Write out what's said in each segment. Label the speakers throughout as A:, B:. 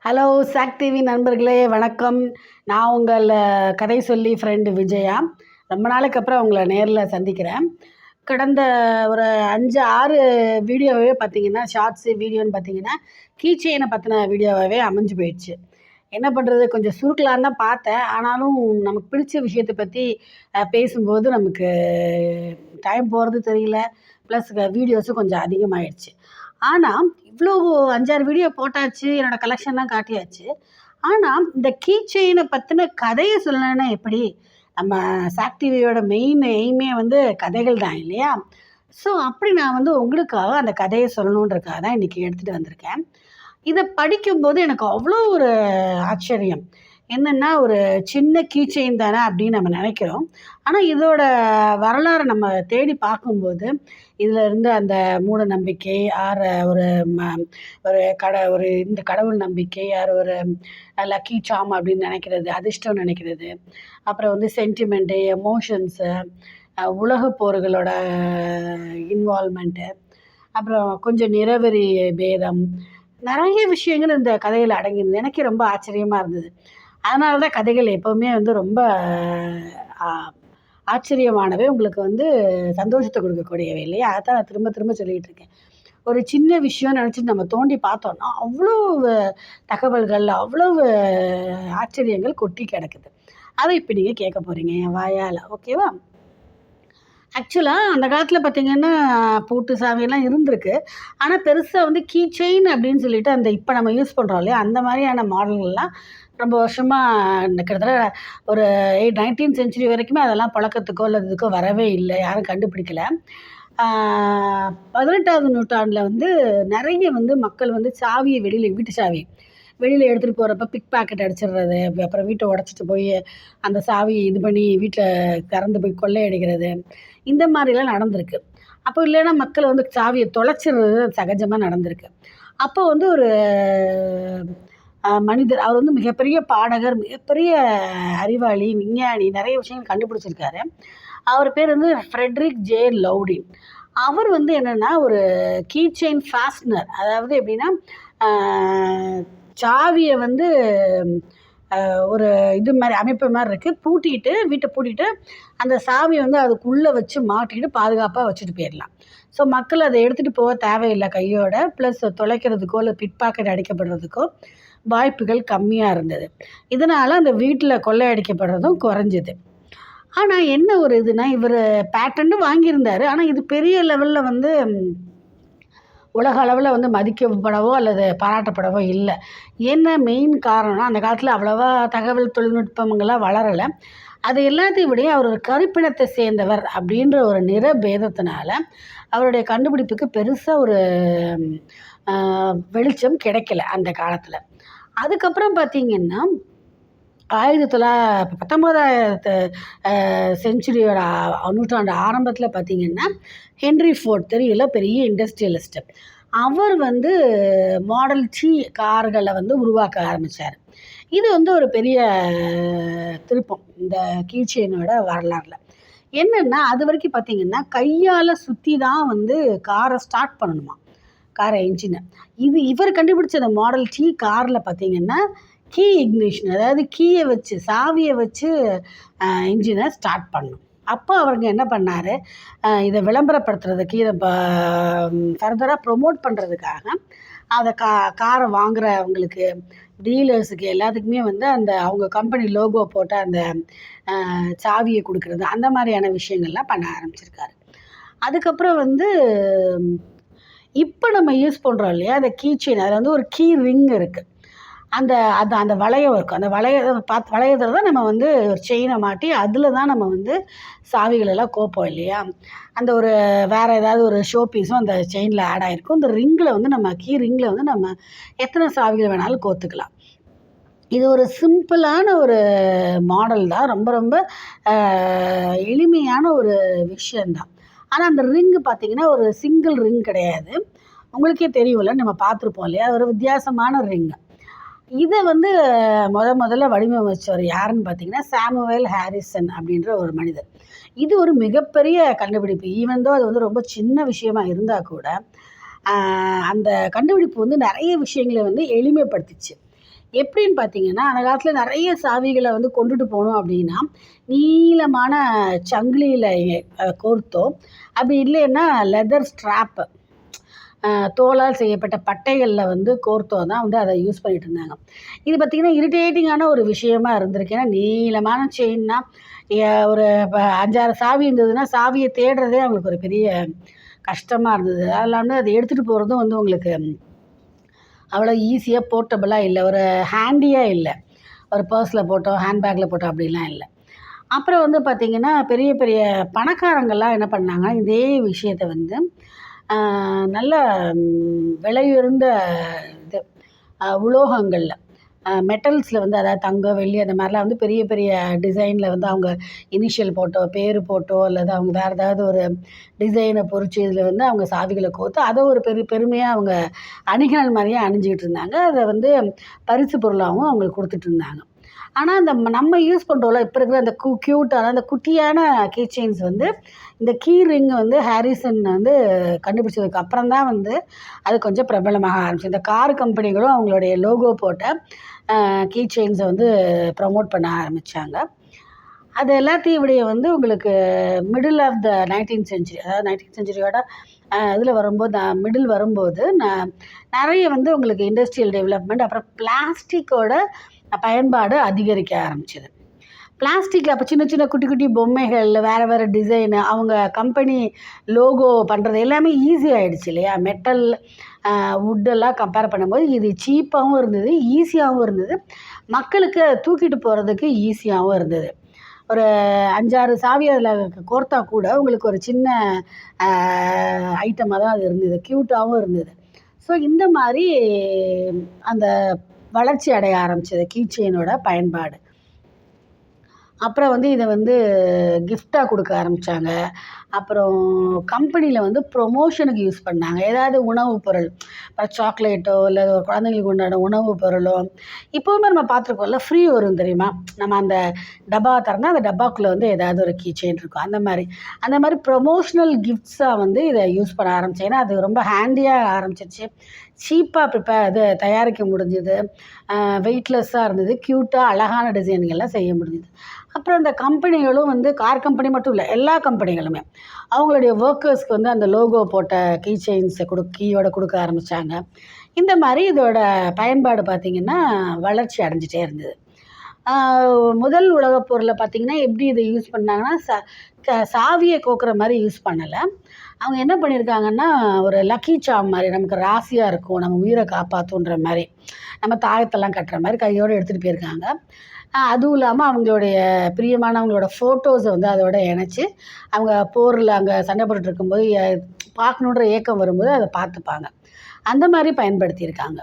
A: Hello chalk TV நண்பர்களே, வணக்கம். நான் உங்கள் கதை சொல்லி ஃப்ரெண்டு விஜயா. ரொம்ப நாளைக்கு அப்புறம் உங்களை நேரில் சந்திக்கிறேன். கடந்த ஒரு 5, 6 வீடியோவே பார்த்தீங்கன்னா, ஷார்ட்ஸு வீடியோன்னு பார்த்தீங்கன்னா, கீ செயினை பற்றின வீடியோவாகவே அமைஞ்சு போயிடுச்சு. என்ன பண்ணுறது, கொஞ்சம் சுருக்கலான்னு தான் பார்த்தேன். ஆனாலும் நமக்கு பிடிச்ச விஷயத்தை பற்றி பேசும்போது நமக்கு டைம் போகிறது தெரியல. ப்ளஸ் வீடியோஸும் கொஞ்சம் அதிகமாகிடுச்சு. ஆனால் இவ்வளோ 5, 6 வீடியோ போட்டாச்சு, என்னோடய கலெக்ஷன்லாம் காட்டியாச்சு. ஆனால் இந்த கீ செயினை பற்றின கதையை சொல்லணுன்னா எப்படி? நம்ம சாக் டிவியோட மெயின் எய்மே வந்து கதைகள் தான் இல்லையா? ஸோ அப்படி நான் வந்து உங்களுக்காக அந்த கதையை சொல்லணுன்றதுக்காக தான் இன்றைக்கி எடுத்துகிட்டு வந்திருக்கேன். இதை படிக்கும்போது எனக்கு அவ்வளோ ஒரு ஆச்சரியம். என்னென்னா, ஒரு சின்ன கீ செயின் தானே அப்படின்னு நம்ம நினைக்கிறோம். ஆனால் இதோட வரலாறை நம்ம தேடி பார்க்கும்போது, இதில் இருந்து அந்த மூட நம்பிக்கை, ஒரு ம ஒரு ஒரு இந்த கடவுள் நம்பிக்கை, ஒரு லக்கி சார்ம் அப்படின்னு நினைக்கிறது, அதிர்ஷ்டம் நினைக்கிறது, அப்புறம் வந்து சென்டிமெண்ட்டு, எமோஷன்ஸு, உலகப் போர்களோட இன்வால்வ்மெண்ட்டு, அப்புறம் கொஞ்சம் நிறவெறி பேதம், நிறைய விஷயங்கள் இந்த கதையில் அடங்கியிருந்தது. எனக்கே ரொம்ப ஆச்சரியமாக இருந்தது. அதனால தான் கதைகள் எப்போவுமே வந்து ரொம்ப ஆச்சரியமானவை, உங்களுக்கு வந்து சந்தோஷத்தை கொடுக்கக்கூடியவை இல்லையா? அதைத்தான் நான் திரும்ப திரும்ப சொல்லிகிட்டு இருக்கேன். ஒரு சின்ன விஷயம்னு நினச்சிட்டு நம்ம தோண்டி பார்த்தோன்னா, அவ்வளோ தகவல்கள், அவ்வளவு ஆச்சரியங்கள் கொட்டி கிடக்குது. அதை இப்போ நீங்கள் கேட்க போகிறீங்க என் வாயால். ஓகேவா? ஆக்சுவலாக அந்த காலத்தில் பார்த்திங்கன்னா, பூட்டு சாவியெல்லாம் இருந்திருக்கு. ஆனால் பெருசாக வந்து கீ செயின் அப்படின்னு சொல்லிட்டு அந்த இப்போ நம்ம யூஸ் பண்ணுறோம் இல்லையா, அந்த மாதிரியான மாடல்கள்லாம் ரொம்ப வருஷமாக கிட்டத்தட்ட ஒரு 19th செஞ்சுரி வரைக்குமே அதெல்லாம் பழக்கத்துக்கோ இல்லை இதுக்கோ வரவே இல்லை, யாரும் கண்டுபிடிக்கல. 18வது நூற்றாண்டில் வந்து நிறைய வந்து மக்கள் வந்து சாவியை வீட்டு சாவி வெளியில் எடுத்துகிட்டு போகிறப்ப பிக் பாக்கெட் அடிச்சிடுறது, அப்புறம் வீட்டை உடச்சிட்டு போய் அந்த சாவியை இது பண்ணி வீட்டில் திறந்து போய் கொள்ளையடிக்கிறது, இந்த மாதிரிலாம் நடந்திருக்கு. அப்போ இல்லைன்னா மக்கள் வந்து சாவியை தொலைச்சிடுறது சகஜமாக நடந்திருக்கு. அப்போ வந்து ஒரு மனிதர், அவர் வந்து மிகப்பெரிய பாடகர், மிகப்பெரிய அறிவாளி, விஞ்ஞானி, நிறைய விஷயங்கள் கண்டுபிடிச்சிருக்காரு. அவர் பேர் வந்து ஃப்ரெட்ரிக் ஜே லவுடின். அவர் வந்து என்னென்னா, ஒரு கீ செயின் ஃபாஸ்ட்னர், அதாவது எப்படின்னா, சாவியை வந்து ஒரு இது மாதிரி அமைப்பு மாதிரி இருக்குது, பூட்டிக்கிட்டு வீட்டை பூட்டிட்டு அந்த சாவியை வந்து அதுக்குள்ளே வச்சு மாட்டிக்கிட்டு பாதுகாப்பாக வச்சுட்டு போயிடலாம். ஸோ மக்கள் அதை எடுத்துகிட்டு போக தேவையில்லை கையோட. ப்ளஸ் தொலைக்கிறதுக்கோ இல்லை பிக் பாக்கெட் அடிக்கப்படுறதுக்கோ வாய்ப்புகள் கம்மியாக இருந்தது. இதனால் அந்த வீட்டில் கொள்ளையடிக்கப்படுறதும் குறைஞ்சிது. ஆனால் என்ன ஒரு இதுனா, இவர் பேட்டன்ட்டும் வாங்கியிருந்தார். ஆனால் இது பெரிய லெவலில் வந்து உலக அளவில் வந்து மதிக்கப்படவோ அல்லது பாராட்டப்படவோ இல்லை. என்ன மெயின் காரணம்னா, அந்த காலத்தில் அவ்வளோவா தகவல் தொழில்நுட்பங்கள்லாம் வளரலை. அது எல்லாத்தையும் விட அவர் ஒரு கருப்பினத்தை சேர்ந்தவர் அப்படின்ற ஒரு நிற பேதத்தினால அவருடைய கண்டுபிடிப்புக்கு பெருசாக ஒரு வெளிச்சம் கிடைக்கல அந்த காலத்தில். அதுக்கப்புறம் பார்த்திங்கன்னா, 19வது செஞ்சுரியோட நூற்றாண்டு ஆரம்பத்தில் பார்த்திங்கன்னா, ஹென்ரி ஃபோர்ட் தெரியல, பெரிய இண்டஸ்ட்ரியலிஸ்ட்டு. அவர் வந்து மாடல் டி கார்களை வந்து உருவாக்க ஆரம்பித்தார். இது வந்து ஒரு பெரிய திருப்பம் இந்த கீ செயினோட வரலாறில். என்னென்னா, அது வரைக்கும் பார்த்திங்கன்னா கையால் சுற்றி தான் வந்து காரை ஸ்டார்ட் பண்ணணுமா, காரை என்ஜினை. இவர் கண்டுபிடிச்ச அந்த மாடல் டி காரில் பார்த்திங்கன்னா கீ இக்னிஷன், அதாவது கீயை வச்சு, சாவியை வச்சு இன்ஜினை ஸ்டார்ட் பண்ணணும். அப்போ அவருங்க என்ன பண்ணார், இதை விளம்பரப்படுத்துறதுக்கு, இதை ஃபர்தராக ப்ரொமோட் பண்ணுறதுக்காக அதை காரை வாங்குகிறவங்களுக்கு, டீலர்ஸுக்கு எல்லாத்துக்குமே வந்து அந்த அவங்க கம்பெனி லோகோ போட்ட அந்த சாவியை கொடுக்குறது, அந்த மாதிரியான விஷயங்கள்லாம் பண்ண ஆரம்பிச்சிருக்காரு. அதுக்கப்புறம் வந்து இப்போ நம்ம யூஸ் பண்ணுறோம் இல்லையா, அந்த கீ செயின், அதில் வந்து ஒரு கீ ரிங் இருக்குது. அந்த வளையம் இருக்கும். அந்த வளையத்தில் தான் நம்ம வந்து ஒரு செயினை மாட்டி அதில் தான் நம்ம வந்து சாவிகளெல்லாம் கோப்போம் இல்லையா. அந்த ஒரு வேறு ஏதாவது ஒரு ஷோ பீஸும் அந்த செயினில் ஆட் ஆகிருக்கும். இந்த ரிங்கில் வந்து நம்ம கீ ரிங்கில் வந்து நம்ம எத்தனை சாவிகள் வேணாலும் கோத்துக்கலாம். இது ஒரு சிம்பிளான ஒரு மாடல் தான், ரொம்ப ரொம்ப எளிமையான ஒரு விஷயந்தான். ஆனால் அந்த ரிங்கு பார்த்திங்கன்னா ஒரு சிங்கிள் ரிங் கிடையாது. உங்களுக்கே தெரியும்ல, நம்ம பார்த்துருப்போம் இல்லையா, ஒரு வித்தியாசமான ரிங்கு. இதை வந்து முதல்ல வடிவமைச்சவர் யாருன்னு பார்த்தீங்கன்னா, சாமுவேல் ஹாரிசன் அப்படின்ற ஒரு மனிதர். இது ஒரு மிகப்பெரிய கண்டுபிடிப்பு. ஈவன் தோ அது வந்து ரொம்ப சின்ன விஷயமா இருந்தால் கூட, அந்த கண்டுபிடிப்பு வந்து நிறைய விஷயங்களை வந்து எளிமைப்படுத்திச்சு. எப்படின்னு பார்த்தீங்கன்னா, அந்த காலத்தில் நிறைய சாவிகளை வந்து கொண்டுட்டு போகணும் அப்படின்னா, நீளமான சங்கிலியில் கோர்த்தோ, அப்படி இல்லைன்னா லெதர் ஸ்ட்ராப்பு தோலால் செய்யப்பட்ட பட்டைகளில் வந்து கோர்த்தோ தான் வந்து அதை யூஸ் பண்ணிகிட்டு இருந்தாங்க. இது பார்த்திங்கன்னா இரிட்டேட்டிங்கான ஒரு விஷயமா இருந்திருக்கு. ஏன்னா நீளமான செயின்னா ஒரு 5, 6 சாவி இருந்ததுன்னா சாவியை தேடுறதே அவங்களுக்கு ஒரு பெரிய கஷ்டமாக இருந்தது. அதில் வந்து அதை எடுத்துகிட்டு போகிறதும் வந்து உங்களுக்கு அவ்வளோ ஈஸியாக போர்ட்டபுளாக இல்லை, ஒரு ஹேண்டியாக இல்லை. ஒரு பர்ஸில் போட்டோம், ஹேண்ட்பேக்கில் போட்டோம் அப்படிலாம் இல்லை. அப்புறம் வந்து பார்த்திங்கன்னா பெரிய பெரிய பணக்காரங்கள்லாம் என்ன பண்ணாங்கன்னா, இதே விஷயத்த வந்து நல்ல விலையுயர்ந்த இது உலோகங்களில் மெட்டல்ஸில் வந்து அதாவது தங்கம், வெள்ளி அந்த மாதிரிலாம் வந்து பெரிய பெரிய டிசைனில் வந்து அவங்க இனிஷியல் போட்டோ, பேர் போட்டோ அல்லது அவங்க வேறு ஏதாவது ஒரு டிசைனை பொறிச்சு இதில் வந்து அவங்க சாவிகளை கோர்த்து அதை ஒரு பெருமையாக அவங்க அணிகலன் மாதிரியே அணிஞ்சிக்கிட்டு இருந்தாங்க. அதை வந்து பரிசு பொருளாகவும் அவங்களுக்கு கொடுத்துட்டு இருந்தாங்க. ஆனால் இந்த நம்ம யூஸ் பண்ணுறோம்ல இப்போ இருக்கிற அந்த க்யூட்டான அந்த குட்டியான கீ செயின்ஸ் வந்து இந்த கீ ரிங் வந்து ஹாரிசன் வந்து கண்டுபிடிச்சதுக்கு அப்புறம் தான் வந்து அது கொஞ்சம் பிரபலமாக ஆரம்பிச்சு. இந்த கார் கம்பெனிகளும் அவங்களுடைய லோகோ போட்ட கீ செயின்ஸை வந்து ப்ரமோட் பண்ண ஆரம்பித்தாங்க. அது எல்லாத்தையும் விடைய வந்து உங்களுக்கு middle of the 19th century, அதாவது 19th centuryயோட இதில் வரும்போது மிடில் வரும்போது நிறைய வந்து உங்களுக்கு இண்டஸ்ட்ரியல் டெவலப்மெண்ட், அப்புறம் பிளாஸ்டிக்கோட பயன்பாடு அதிகரிக்க ஆரம்பிச்சிது. பிளாஸ்டிக்கில் அப்போ சின்ன சின்ன குட்டி குட்டி பொம்மைகள், வேறு வேறு டிசைனு, அவங்க கம்பெனி லோகோ பண்ணுறது எல்லாமே ஈஸி ஆகிடுச்சு இல்லையா? மெட்டல் வுட்டெல்லாம் கம்பேர் பண்ணும்போது இது சீப்பாகவும் இருந்தது, ஈஸியாகவும் இருந்தது, மக்களுக்கு தூக்கிட்டு போகிறதுக்கு ஈஸியாகவும் இருந்தது. ஒரு 5, 6 சாவி அதில் கோர்த்தா கூட உங்களுக்கு ஒரு சின்ன ஐட்டமாக தான் அது இருந்தது, க்யூட்டாகவும் இருந்தது. ஸோ இந்த மாதிரி அந்த வளர்ச்சி அடைய ஆரம்பிச்சது கீ செயினோட பயன்பாடு. அப்புறம் வந்து இதை வந்து கிஃப்டாக கொடுக்க ஆரம்பித்தாங்க. அப்புறம் கம்பெனியில் வந்து ப்ரொமோஷனுக்கு யூஸ் பண்ணாங்க. ஏதாவது உணவு பொருள், இப்போ சாக்லேட்டோ இல்லை ஒரு குழந்தைங்களுக்கு உண்டான உணவு பொருளோ, இப்போவுமே நம்ம பார்த்துருக்கோம்ல, ஃப்ரீ வரும் தெரியுமா? நம்ம அந்த டப்பா திறந்தா அந்த டப்பாக்குள்ளே வந்து ஏதாவது ஒரு கீ செயின் இருக்கும். அந்த மாதிரி ப்ரொமோஷ்னல் கிஃப்ட்ஸாக வந்து இதை யூஸ் பண்ண ஆரம்பித்தேன். ஏன்னா அது ரொம்ப ஹேண்டியாக ஆரம்பிச்சிருச்சு, சீப்பாக இது தயாரிக்க முடிஞ்சுது, வெயிட்லெஸ்ஸாக இருந்தது, க்யூட்டாக அழகான டிசைன்கள்லாம் செய்ய முடிஞ்சுது. அப்புறம் அந்த கம்பெனிகளும் வந்து கார் கம்பெனி மட்டும் இல்லை, எல்லா கம்பெனிகளுமே அவங்களுடைய ஒர்க்கர்ஸ்க்கு வந்து அந்த லோகோ போட்ட கீ செயின்ஸை கீயோட கொடுக்க ஆரம்பித்தாங்க. இந்த மாதிரி இதோட பயன்பாடு பார்த்திங்கன்னா வளர்ச்சி அடைஞ்சிட்டே இருந்தது. முதல் உலகப் போரில் பார்த்திங்கன்னா எப்படி இதை யூஸ் பண்ணாங்கன்னா, சாவியை கோக்குற மாதிரி யூஸ் பண்ணலை. அவங்க என்ன பண்ணியிருக்காங்கன்னா, ஒரு லக்கி சார்ம் மாதிரி, நமக்கு ராசியாக இருக்கும், நம்ம உயிரை காப்பாற்றுன்ற மாதிரி, நம்ம தாயத்தெல்லாம் கட்டுற மாதிரி கையோடு எடுத்துகிட்டு போயிருக்காங்க. அதுவும் இல்லாமல் அவங்களுடைய பிரியமானவங்களோட ஃபோட்டோஸை வந்து அதோட இணைச்சி அவங்க போரில் அங்கே சண்டை போட்டுட்டு இருக்கும்போது பார்க்கணுன்ற ஏக்கம் வரும்போது அதை பார்த்துப்பாங்க. அந்த மாதிரி பயன்படுத்தியிருக்காங்க.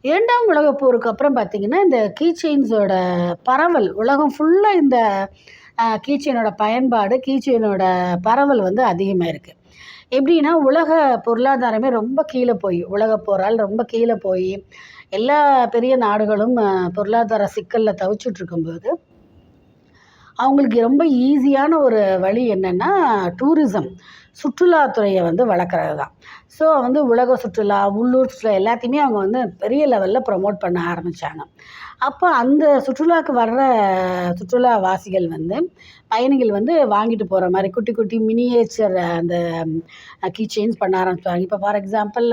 A: 2ஆம் உலகப் போருக்கு அப்புறம் பார்த்திங்கன்னா, இந்த கீ செயின்ஸோட பரவல் உலகம் ஃபுல்லாக இந்த கீ செயினோட பயன்பாடு, கீ செயினோட பரவல் வந்து அதிகமாக இருக்குது. எப்படின்னா, உலக பொருளாதாரமே ரொம்ப கீழே போய், உலகப் போரால் ரொம்ப கீழே போய் எல்லா பெரிய நாடுகளும் பொருளாதார சிக்கலில் தவிச்சிட்ருக்கும்போது அவங்களுக்கு ரொம்ப ஈஸியான ஒரு வழி என்னென்னா டூரிசம், சுற்றுலாத்துறையை வந்து வளர்க்குறது தான். ஸோ வந்து உலக சுற்றுலா, உள்ளூர் சுற்றுலா எல்லாத்தையுமே அவங்க வந்து பெரிய லெவலில் ப்ரமோட் பண்ண ஆரம்பித்தாங்க. அப்போ அந்த சுற்றுலாவுக்கு வர்ற சுற்றுலாவாசிகள் வந்து பயணிகள் வந்து வாங்கிட்டு போகிற மாதிரி குட்டி குட்டி மினியேச்சர் அந்த கீ செயின்ஸ் பண்ண ஆரம்பிச்சாங்க. இப்போ ஃபார் எக்ஸாம்பிள்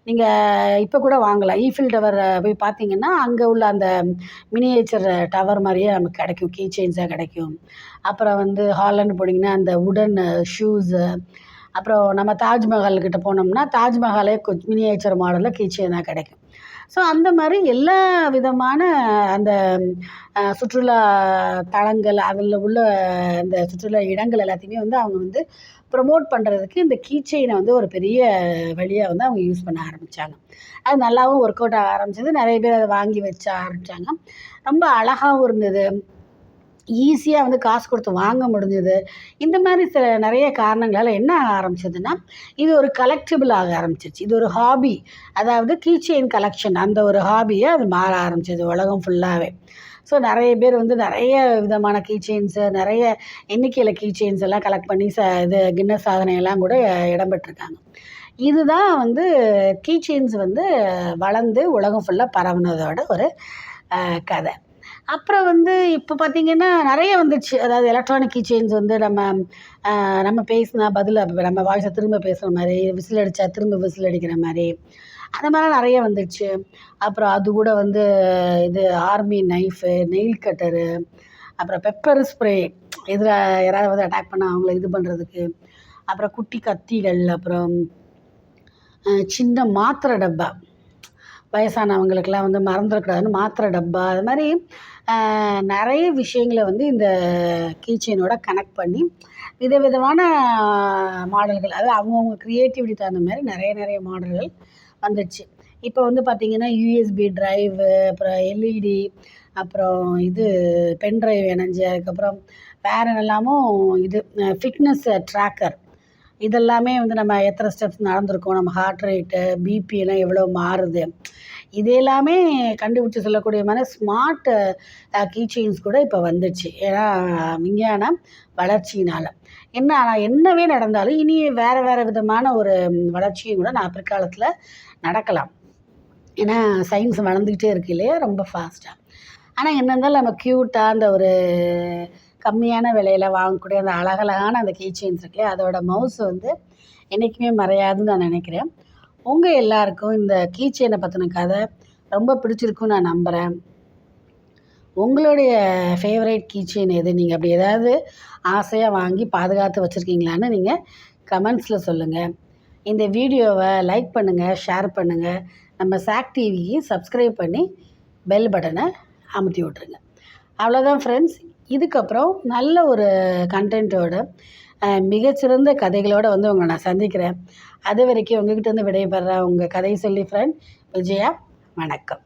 A: நீங்கள் இப்போ கூட வாங்கலாம், ஈஃபில் டவர் போய் பார்த்தீங்கன்னா அங்கே உள்ள அந்த மினியேச்சர் டவர் மாதிரியே நமக்கு கிடைக்கும், கீ செயின்ஸாக கிடைக்கும். அப்புறம் வந்து ஹாலண்ட் போனீங்கன்னா அந்த உடன் ஷூஸு, அப்புறம் நம்ம தாஜ்மஹால்கிட்ட போனோம்னா தாஜ்மஹாலே மினியேச்சர் மாடலில் கீ செயினாக கிடைக்கும். ஸோ அந்த மாதிரி எல்லா விதமான அந்த சுற்றுலா தலங்கள், அதில் உள்ள அந்த சுற்றுலா இடங்கள் எல்லாத்தையுமே வந்து அவங்க வந்து ப்ரமோட் பண்ணுறதுக்கு இந்த கீ செயினை வந்து ஒரு பெரிய வழியாக வந்து அவங்க யூஸ் பண்ண ஆரம்பித்தாங்க. அது நல்லாவும் ஒர்க் அவுட் ஆக ஆரம்பிச்சது. நிறைய பேர் அதை வாங்கி வச்ச ஆரம்பித்தாங்க. ரொம்ப அழகாகவும் இருந்தது, ஈஸியாக வந்து காசு கொடுத்து வாங்க முடிஞ்சது. இந்த மாதிரி நிறைய காரணங்களால் என்ன ஆரம்பிச்சதுன்னா, இது ஒரு கலெக்டிபிள் ஆக ஆரம்பிச்சிருச்சு. இது ஒரு ஹாபி, அதாவது கீ செயின் கலெக்ஷன், அந்த ஒரு ஹாபியை அது மாற ஆரம்பிச்சது உலகம் ஃபுல்லாகவே. ஸோ நிறைய பேர் வந்து நிறைய விதமான கீ செயின்ஸு, நிறைய எண்ணிக்கையில் கீ செயின்ஸ் எல்லாம் கலெக்ட் பண்ணி இது கின்னஸ் சாதனையெல்லாம் கூட இடம் பெற்றிருக்காங்க. இதுதான் வந்து கீ செயின்ஸ் வந்து வளர்ந்து உலகம் ஃபுல்லாக பரவுனதோட ஒரு கதை. அப்புறம் வந்து இப்போ பார்த்திங்கன்னா நிறைய வந்துடுச்சு. அதாவது எலக்ட்ரானிக் கீ செயின்ஸ் வந்து நம்ம பேசினா பதில் நம்ம வாய்ஸை திரும்ப பேசுகிற மாதிரி, விசில் அடித்தா திரும்ப விசில் அடிக்கிற மாதிரி, அந்த மாதிரிலாம் நிறைய வந்துடுச்சு. அப்புறம் அது கூட வந்து இது ஆர்மி நைஃபு, நெயில் கட்டரு, அப்புறம் பெப்பர் ஸ்ப்ரே, எதிர யாராவது வந்து அட்டாக் பண்ணால் அவங்கள இது பண்ணுறதுக்கு, அப்புறம் குட்டி கத்திகள், அப்புறம் சின்ன மாத்திரை டப்பா, வயசானவங்களுக்கெல்லாம் வந்து மறந்துடக்கூடாதுன்னு மாத்திரை டப்பா, அது மாதிரி நிறைய விஷயங்களை வந்து இந்த கீ செயினோட கனெக்ட் பண்ணி விதவிதமான மாடல்கள், அதாவது அவங்கவுங்க க்ரியேட்டிவிட்டி தகுந்த மாதிரி நிறைய மாடல்கள் வந்துடுச்சு. இப்போ வந்து பார்த்திங்கன்னா யூஎஸ்பி ட்ரைவு, அப்புறம் எல்இடி, அப்புறம் இது பென் ட்ரைவ் இணைஞ்சு, அதுக்கப்புறம் வேறு என்னெல்லாமோ இது ஃபிட்னஸ் ட்ராக்கர், இதெல்லாமே வந்து நம்ம எத்தனை ஸ்டெப்ஸ் நடந்திருக்கோம், நம்ம ஹார்ட் ரேட்டு, பிபி எல்லாம் எவ்வளோ மாறுது, இது எல்லாமே கண்டுபிடிச்சி சொல்லக்கூடிய மாதிரி ஸ்மார்ட் கீ செயின்ஸ் கூட இப்போ வந்துடுச்சு. ஏன்னா விஞ்ஞான வளர்ச்சியினால் என்னவே நடந்தாலும் இனி வேறு விதமான ஒரு வளர்ச்சியும் கூட நான் பிற்காலத்தில் நடக்கலாம். ஏன்னா சயின்ஸ் வளர்ந்துக்கிட்டே இருக்கு இல்லையா, ரொம்ப ஃபாஸ்ட்டாக. ஆனால் என்ன இருந்தாலும் நம்ம க்யூட்டாக அந்த ஒரு கம்மியான விலையில் வாங்கக்கூடிய அந்த அழகழகான அந்த கீ செயின்ஸ் இருக்கு இல்லையா, அதோட மவுஸ் வந்து என்றைக்குமே மறையாதுன்னு நான் நினைக்கிறேன். உங்கள் எல்லாருக்கும் இந்த கீ செயினை பற்றின கதை ரொம்ப பிடிச்சிருக்குன்னு நான் நம்புகிறேன். உங்களுடைய ஃபேவரட் கீ செயின் எது? நீங்கள் அப்படி ஏதாவது ஆசையாக வாங்கி பாதுகாத்து வச்சுருக்கீங்களான்னு நீங்கள் கமெண்ட்ஸில் சொல்லுங்கள். இந்த வீடியோவை லைக் பண்ணுங்கள், ஷேர் பண்ணுங்கள். நம்ம சாக் டிவிக்கு சப்ஸ்கிரைப் பண்ணி பெல் பட்டனை அமுத்தி விட்ருங்க. அவ்வளோதான் ஃப்ரெண்ட்ஸ். இதுக்கப்புறம் நல்ல ஒரு கண்டென்ட்டோட மிகச்சிறந்த கதைகளோடு வந்து உங்களை நான் சந்திக்கிறேன். அது வரைக்கும் உங்கள்கிட்ட இருந்து விடைபெறுறேன் உங்கள் கதை சொல்லி ஃப்ரெண்ட் விஜயா. வணக்கம்.